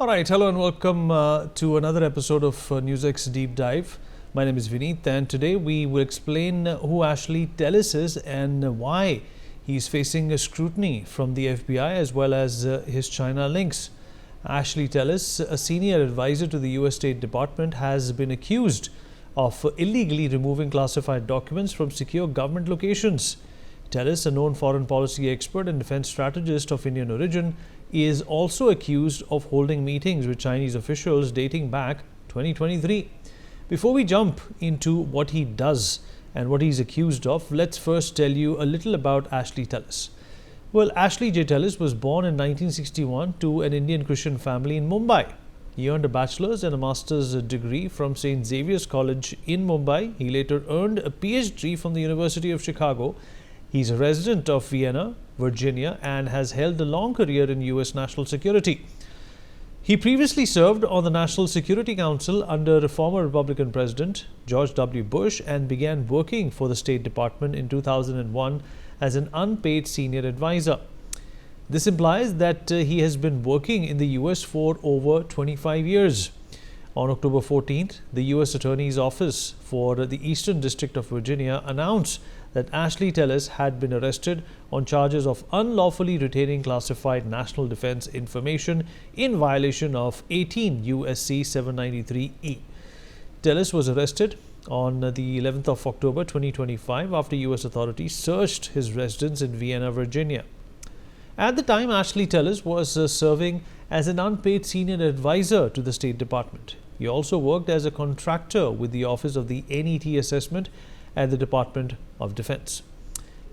All right, hello and welcome to another episode of NewsX Deep Dive. My name is Vineet, and today we will explain who Ashley Tellis is and why he's facing a scrutiny from the FBI as well as his China links. Ashley Tellis, a senior advisor to the US State Department, has been accused of illegally removing classified documents from secure government locations. Tellis, a known foreign policy expert and defense strategist of Indian origin, is also accused of holding meetings with Chinese officials dating back 2023. Before we jump into what he does and what he's accused of, let's first tell you a little about Ashley Tellis. Well, Ashley J. Tellis was born in 1961 to an Indian Christian family in Mumbai. He earned a bachelor's and a master's degree from St. Xavier's College in Mumbai. He later earned a PhD from the University of Chicago. He's a resident of Vienna, Virginia, and has held a long career in U.S. national security. He previously served on the National Security Council under former Republican President George W. Bush and began working for the State Department in 2001 as an unpaid senior advisor. This implies that he has been working in the U.S. for over 25 years. On October 14th, the U.S. Attorney's Office for the Eastern District of Virginia announced that Ashley Tellis had been arrested on charges of unlawfully retaining classified national defense information in violation of 18 U.S.C. 793E. Tellis was arrested on the 11th of October 2025 after U.S. authorities searched his residence in Vienna, Virginia. At the time, Ashley Tellis was serving as an unpaid senior advisor to the State Department. He also worked as a contractor with the Office of the NET Assessment at the Department of Defense.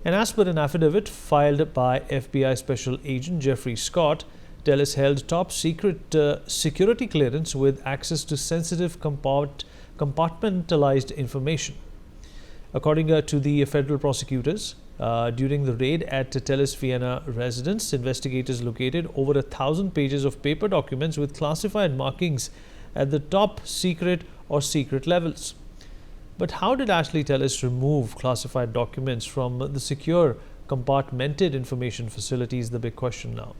And as per an affidavit filed by FBI Special Agent Jeffrey Scott, Tellis held top secret security clearance with access to sensitive compartmentalized information. According to the federal prosecutors, during the raid at Tellis' Vienna residence, investigators located over 1,000 pages of paper documents with classified markings at the top secret or secret levels. But how did Ashley Tellis remove classified documents from the secure compartmented information facility is the big question now.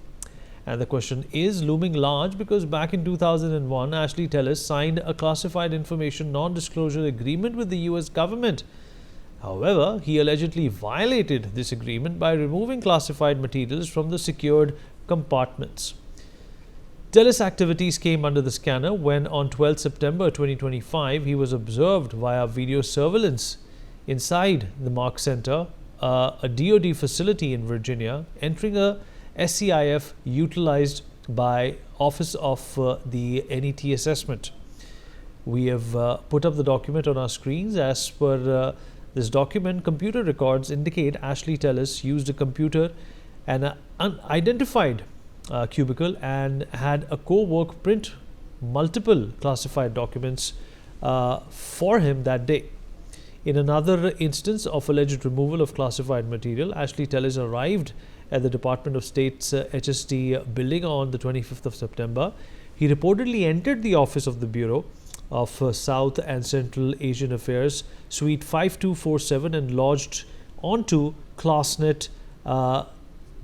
And the question is looming large because back in 2001, Ashley Tellis signed a classified information non-disclosure agreement with the US government. However, he allegedly violated this agreement by removing classified materials from the secured compartments. Tellis' activities came under the scanner when on 12 September 2025 he was observed via video surveillance inside the Mark Center, a DoD facility in Virginia, entering a SCIF utilized by Office of the NET Assessment. We have put up the document on our screens. As per this document, computer records indicate Ashley Tellis used a computer and an unidentified cubicle and had a co-work print multiple classified documents for him that day. In another instance of alleged removal of classified material, Ashley Tellis arrived at the Department of State's HST building on the 25th of September. He reportedly entered the office of the Bureau of South and Central Asian Affairs, Suite 5247, and lodged onto ClassNet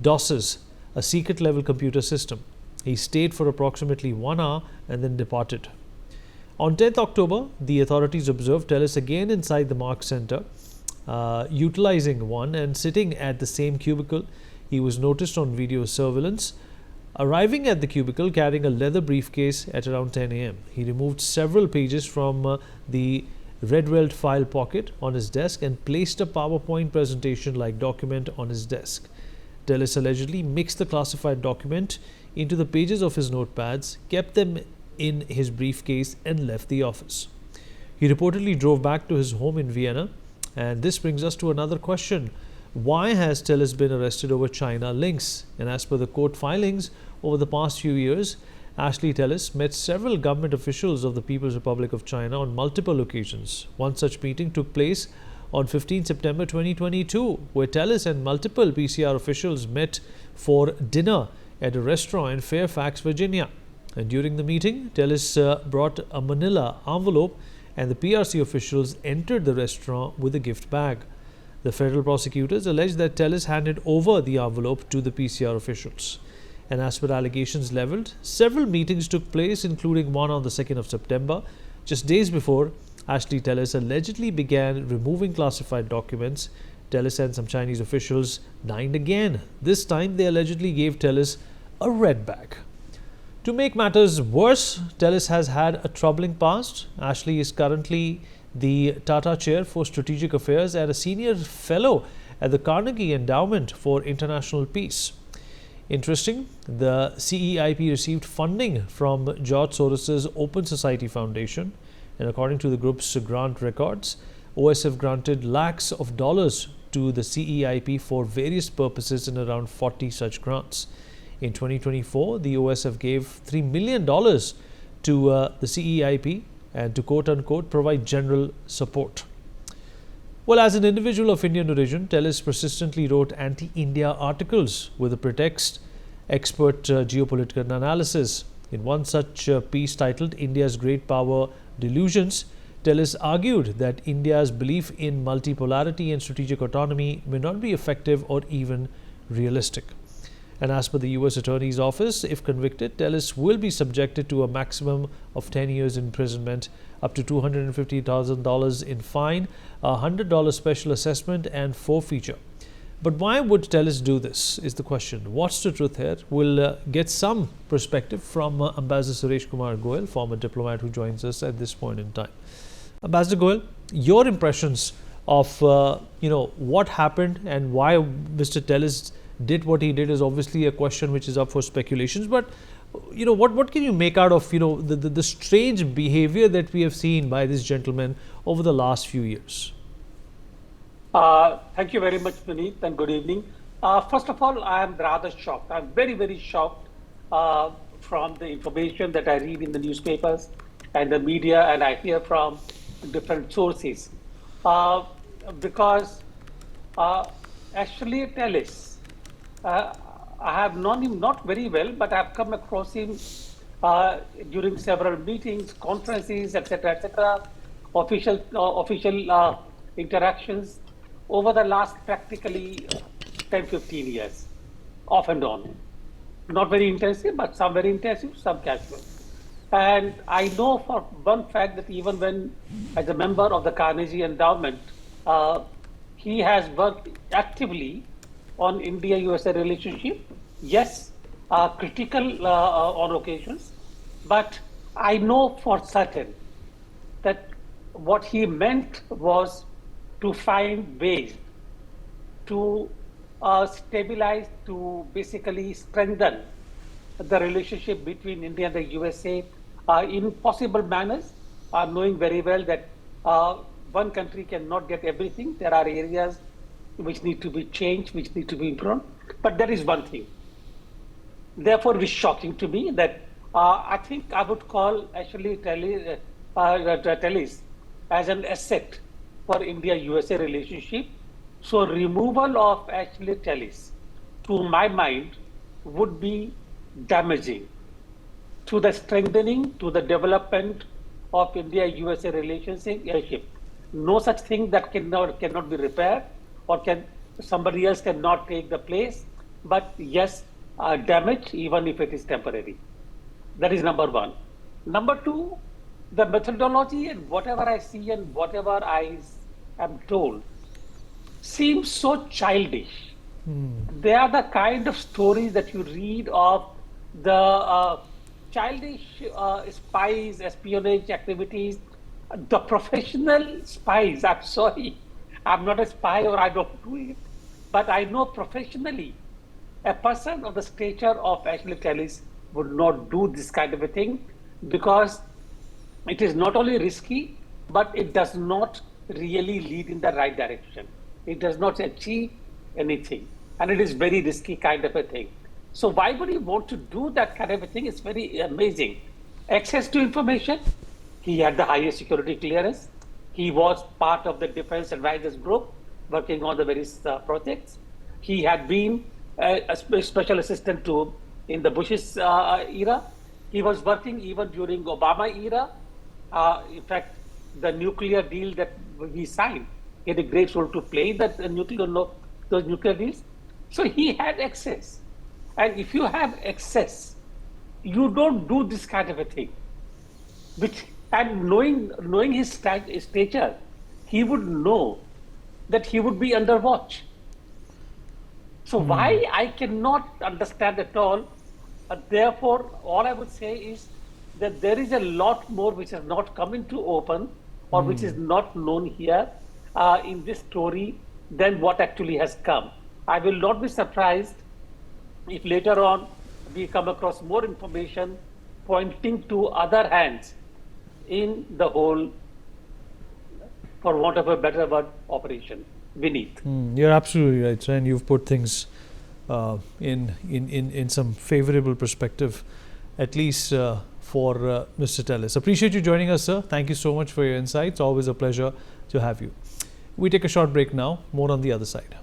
DOSes, a secret-level computer system. He stayed for approximately 1 hour and then departed. On 10th October, the authorities observed Tellis again inside the Mark Center, utilizing one and sitting at the same cubicle. He was noticed on video surveillance, arriving at the cubicle carrying a leather briefcase at around 10 a.m. He removed several pages from the red-welt file pocket on his desk and placed a PowerPoint presentation-like document on his desk. Tellis allegedly mixed the classified document into the pages of his notepads, kept them in his briefcase, and left the office. He reportedly drove back to his home in Vienna, and this brings us to another question. Why has Tellis been arrested over China links? And as per the court filings, over the past few years, Ashley Tellis met several government officials of the People's Republic of China on multiple occasions. One such meeting took place on 15 September 2022, where Tellis and multiple PCR officials met for dinner at a restaurant in Fairfax, Virginia. And during the meeting, Tellis brought a manila envelope and the PRC officials entered the restaurant with a gift bag. The federal prosecutors alleged that Tellis handed over the envelope to the PCR officials. And as per allegations leveled, several meetings took place, including one on the 2nd of September, just days before Ashley Tellis allegedly began removing classified documents. Tellis and some Chinese officials dined again. This time, they allegedly gave Tellis a red bag. To make matters worse, Tellis has had a troubling past. Ashley is currently the Tata Chair for Strategic Affairs and a senior fellow at the Carnegie Endowment for International Peace. Interesting, the CEIP received funding from George Soros' Open Society Foundation, and according to the group's grant records, OSF granted lakhs of dollars to the CEIP for various purposes in around 40 such grants. In 2024, the OSF gave $3 million to the CEIP and to quote-unquote provide general support. Well, as an individual of Indian origin, Tellis persistently wrote anti-India articles with a pretext expert geopolitical analysis. In one such piece titled India's Great Power Delusions, Tellis argued that India's belief in multipolarity and strategic autonomy may not be effective or even realistic. And as per the US Attorney's Office, if convicted, Tellis will be subjected to a maximum of 10 years imprisonment, up to $250,000 in fine, a $100 special assessment and forfeiture. But why would Tellis do this is the question. What's the truth here? We'll get some perspective from Ambassador Suresh Kumar Goyal, former diplomat who joins us at this point in time. Ambassador Goyal, your impressions of what happened and why Mr. Tellis did what he did is obviously a question which is up for speculations. But what can you make out of the strange behavior that we have seen by this gentleman over the last few years? Thank you very much, Puneet, and good evening. First of all, I am rather shocked. I'm very, very shocked from the information that I read in the newspapers and the media, and I hear from different sources. Because Ashley Tellis, I have known him not very well, but I have come across him during several meetings, conferences, etc., official interactions over the last practically 10-15 years, off and on. Not very intensive, but some very intensive, some casual. And I know for one fact that even when, as a member of the Carnegie Endowment, he has worked actively on India-USA relationship. Yes, critical on occasions, but I know for certain that what he meant was to find ways to stabilize, to basically strengthen the relationship between India and the USA in possible manners, knowing very well that one country cannot get everything. There are areas which need to be changed, which need to be improved. But that is one thing. Therefore, it is shocking to me that I think I would call actually Tellis as an asset for India-USA relationship. So removal of actually Tellis, to my mind, would be damaging to the strengthening, to the development of India-USA relationship. No such thing that cannot be repaired, or somebody else cannot take the place, but yes, damage, even if it is temporary. That is number one. Number two, the methodology and whatever I see and whatever I am told seems so childish. They are the kind of stories that you read of the childish spies, espionage activities, the professional spies. I'm sorry, I'm not a spy or I don't do it, but I know professionally a person of the stature of Ashley Tellis would not do this kind of a thing, because it is not only risky, but it does not really lead in the right direction. It does not achieve anything, and it is very risky kind of a thing. So why would he want to do that kind of a thing? It's very amazing. Access to information, he had the highest security clearance. He was part of the Defense Advisors Group working on the various projects. He had been a special assistant to in the Bush's era. He was working even during Obama era. In fact, the nuclear deal that he signed, he had a great role to play in that those nuclear deals. So he had access. And if you have excess, you don't do this kind of a thing. And knowing his stature, he would know that he would be under watch. So why, I cannot understand at all. Therefore, all I would say is that there is a lot more which has not come into open, or which is not known here in this story, than what actually has come. I will not be surprised if later on we come across more information pointing to other hands in the whole, for want of a better word, operation beneath. You're absolutely right, sir, and you've put things in some favorable perspective, at least for Mr. Tellis. Appreciate you joining us, sir. Thank you so much for your insights. Always a pleasure to have you. We take a short break now. More on the other side.